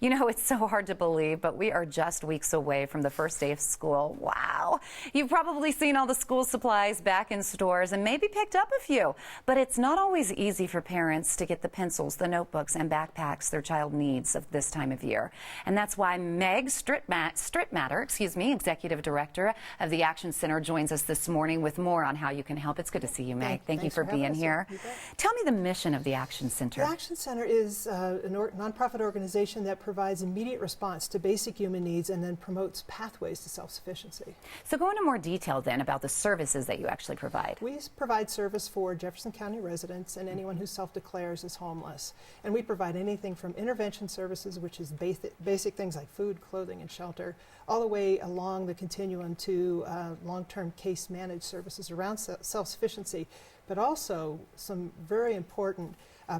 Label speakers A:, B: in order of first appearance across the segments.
A: You know, it's so hard to believe, but we are just weeks away from the first day of school. Wow. You've probably seen all the school supplies back in stores and maybe picked up a few. But it's not always easy for parents to get the pencils, the notebooks, and backpacks their child needs of this time of year. And that's why Meg Strittmatter, Executive Director of the Action Center, joins us this morning with more on how you can help. It's good to see you, Meg. Thank you for being here. Tell me the mission of the Action Center.
B: The Action Center is a nonprofit organization that provides immediate response to basic human needs and then promotes pathways to self-sufficiency.
A: So go into more detail then about the services that you actually provide.
B: We provide service for Jefferson County residents and anyone who self-declares as homeless. And we provide anything from intervention services, which is basic things like food, clothing, and shelter, all the way along the continuum to long-term case managed services around self-sufficiency, but also some very important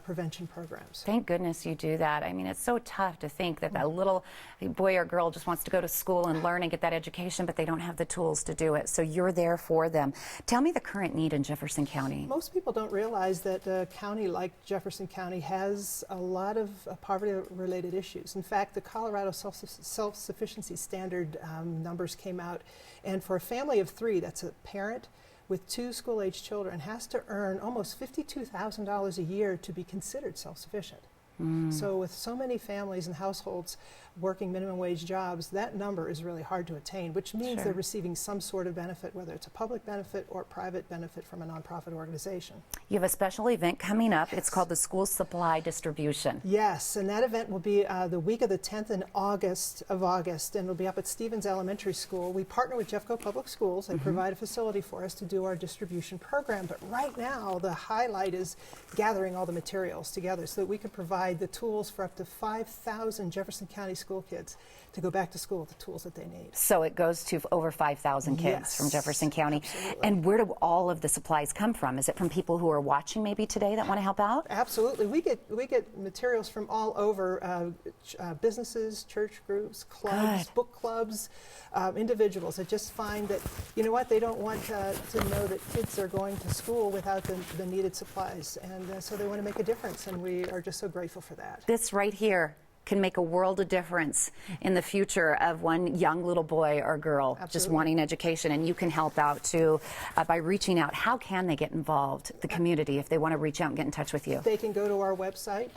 B: prevention programs.
A: Thank goodness you do that. I mean, it's so tough to think that that little boy or girl just wants to go to school and learn and get that education, but they don't have the tools to do it. So you're there for them. Tell me the current need in Jefferson County.
B: Most people don't realize that a county like Jefferson County has a lot of poverty-related issues. In fact, the Colorado self-sufficiency standard numbers came out, and for a family of 3, that's a parent with 2 school-age children, has to earn almost $52,000 a year to be considered self-sufficient. So with so many families and households working minimum wage jobs, that number is really hard to attain, which means they're receiving some sort of benefit, whether it's a public benefit or private benefit from a nonprofit organization.
A: You have a special event coming up. It's called the School Supply Distribution.
B: Yes, and that event will be the week of the 10th and August, and it'll be up at Stevens Elementary School. We partner with Jeffco Public Schools. They provide a facility for us to do our distribution program, but right now the highlight is gathering all the materials together so that we can provide the tools for up to 5,000 Jefferson County school kids to go back to school with the tools that they need.
A: So it goes to over 5,000 kids from Jefferson County.
B: Absolutely.
A: And where do all of the supplies come from? Is it from people who are watching maybe today that want to help out?
B: Absolutely. We get materials from all over, businesses, church groups, clubs, book clubs, individuals that just find that, you know what, they don't want to know that kids are going to school without the needed supplies. And so they want to make a difference, and we are just so grateful for that.
A: This right here can make a world of difference in the future of one young little boy or girl just wanting education, and you can help out too by reaching out. How can they get involved, the community, if they want to reach out and get in touch with you?
B: They can go to our website,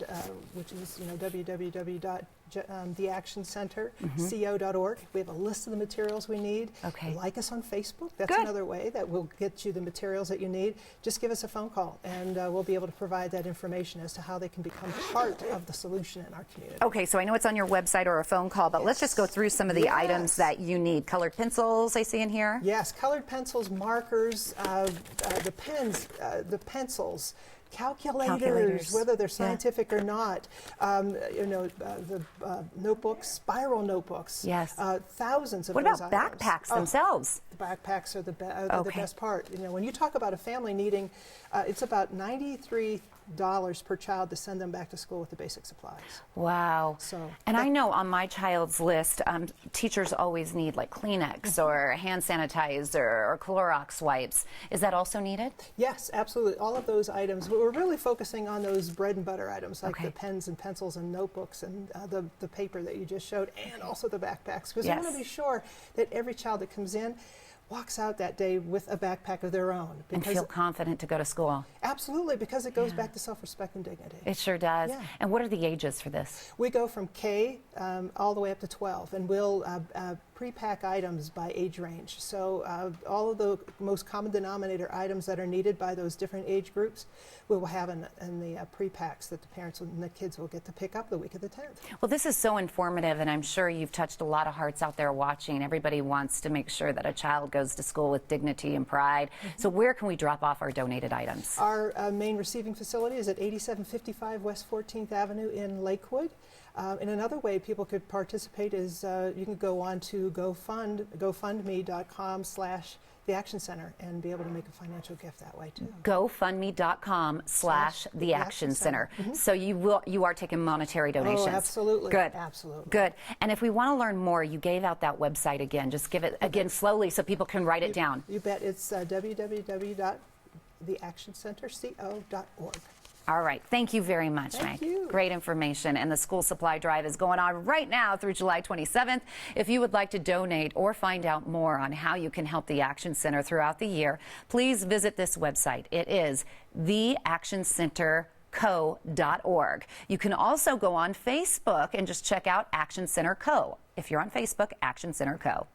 B: which is www.theactioncenter.co.org. We have a list of the materials we need. Like us on Facebook. That's another way that will get you the materials that you need. Just give us a phone call, and we'll be able to provide that information as to how they can become part of the solution in our community.
A: Okay, so I know it's on your website or a phone call, but let's just go through some of the items that you need. Colored pencils, I see in here.
B: Yes, colored pencils, markers, the pens, the pencils, calculators, whether they're scientific or not, the notebooks, spiral notebooks, thousands of those items.
A: What about backpacks themselves?
B: The backpacks are the best part. You know, when you talk about a family needing, it's about $93 per child to send them back to school with the basic supplies.
A: Wow. And I know on my child's list, teachers always need like Kleenex or hand sanitizer or Clorox wipes. Is that also needed?
B: Yes, absolutely. All of those items. We're really focusing on those bread and butter items like the pens and pencils and notebooks and the paper that you just showed, and also the backpacks, because we want to be sure that every child that comes in walks out that day with a backpack of their own.
A: And feel confident to go to school.
B: Absolutely, because it goes back to self-respect and dignity.
A: It sure does. And what are the ages for this?
B: We go from K all the way up to 12, and we'll pre-pack items by age range. So all of the most common denominator items that are needed by those different age groups, we will have in the pre-packs that the parents and the kids will get to pick up the week of the 10th.
A: Well, this is so informative, and I'm sure you've touched a lot of hearts out there watching. Everybody wants to make sure that a child goes to school with dignity and pride. So where can we drop off our donated items?
B: Our main receiving facility is at 8755 West 14th Avenue in Lakewood. And another way people could participate is you can go on to GoFundMe.com/The Action Center and be able to make a financial gift that way too.
A: GoFundMe.com/The Action Center. So you are taking monetary donations.
B: Oh, absolutely.
A: Good.
B: Absolutely.
A: Good. And if we want to learn more, you gave out that website again. Just give it again slowly so people can write it down.
B: You bet. It's www.theactioncenterco.org.
A: All right. Thank you very much,
B: Thank
A: Meg.
B: you.
A: Great information. And the school supply drive is going on right now through July 27th. If you would like to donate or find out more on how you can help the Action Center throughout the year, please visit this website. It is theactioncenterco.org. You can also go on Facebook and just check out Action Center Co. If you're on Facebook, Action Center Co.